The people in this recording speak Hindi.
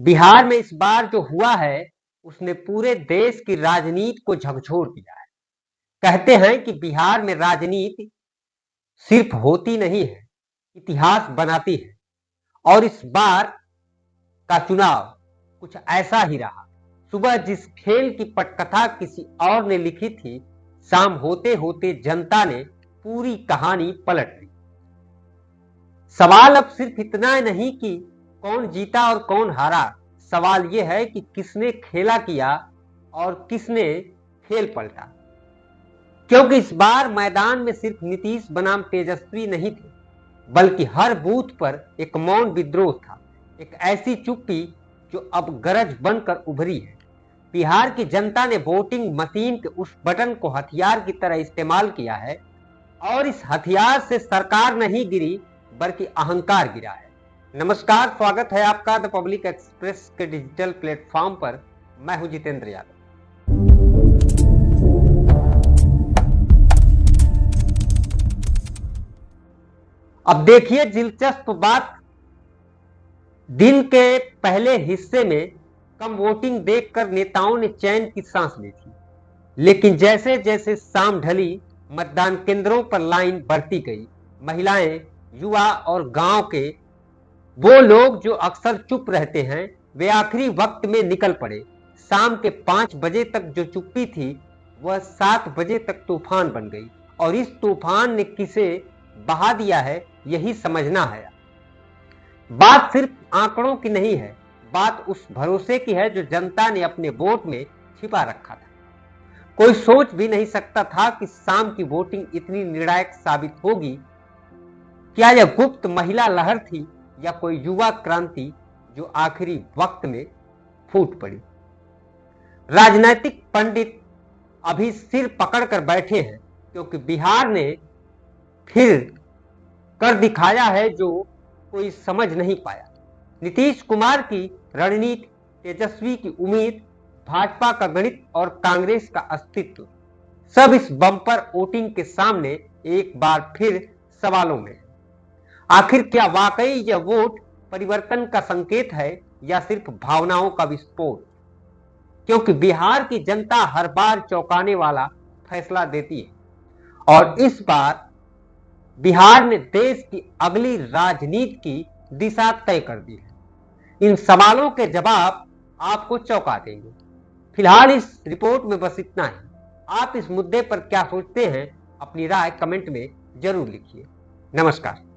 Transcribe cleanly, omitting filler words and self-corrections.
बिहार में इस बार जो हुआ है, उसने पूरे देश की राजनीति को झकझोर दिया है। कहते हैं कि बिहार में राजनीति सिर्फ होती नहीं है, इतिहास बनाती है। और इस बार का चुनाव कुछ ऐसा ही रहा। सुबह जिस खेल की पटकथा किसी और ने लिखी थी, शाम होते होते जनता ने पूरी कहानी पलट दी। सवाल अब सिर्फ इतना नहीं कि कौन जीता और कौन हारा, सवाल यह है कि किसने खेला किया और किसने खेल पलटा। क्योंकि इस बार मैदान में सिर्फ नीतीश बनाम तेजस्वी नहीं थे, बल्कि हर बूथ पर एक मौन विद्रोह था, एक ऐसी चुप्पी जो अब गरज बनकर उभरी है। बिहार की जनता ने वोटिंग मशीन के उस बटन को हथियार की तरह इस्तेमाल किया है, और इस हथियार से सरकार नहीं गिरी बल्कि अहंकार गिरा है। नमस्कार, स्वागत है आपका द पब्लिक एक्सप्रेस के डिजिटल प्लेटफॉर्म पर। मैं हूं जितेंद्र यादव। अब देखिए दिलचस्प बात, दिन के पहले हिस्से में कम वोटिंग देखकर नेताओं ने चैन की सांस ली थी, लेकिन जैसे जैसे शाम ढली, मतदान केंद्रों पर लाइन बढ़ती गई। महिलाएं, युवा और गांव के वो लोग जो अक्सर चुप रहते हैं, वे आखिरी वक्त में निकल पड़े। शाम के 5 बजे तक जो चुप्पी थी, वह 7 बजे तक तूफान बन गई, और इस तूफान ने किसे बहा दिया है, यही समझना है। बात सिर्फ आंकड़ों की नहीं है, बात उस भरोसे की है जो जनता ने अपने वोट में छिपा रखा था। कोई सोच भी नहीं सकता था कि शाम की वोटिंग इतनी निर्णायक साबित होगी। क्या यह गुप्त महिला लहर थी या कोई युवा क्रांति जो आखिरी वक्त में फूट पड़ी? राजनीतिक पंडित अभी सिर पकड़कर बैठे हैं, क्योंकि बिहार ने फिर कर दिखाया है जो कोई समझ नहीं पाया। नीतीश कुमार की रणनीति, तेजस्वी की उम्मीद, भाजपा का गणित और कांग्रेस का अस्तित्व, सब इस बम्पर वोटिंग के सामने एक बार फिर सवालों में है। आखिर क्या वाकई यह वोट परिवर्तन का संकेत है या सिर्फ भावनाओं का विस्फोट? क्योंकि बिहार की जनता हर बार चौंकाने वाला फैसला देती है, और इस बार बिहार ने देश की अगली राजनीति की दिशा तय कर दी है। इन सवालों के जवाब आपको चौंका देंगे। फिलहाल इस रिपोर्ट में बस इतना ही। आप इस मुद्दे पर क्या सोचते हैं, अपनी राय कमेंट में जरूर लिखिए। नमस्कार।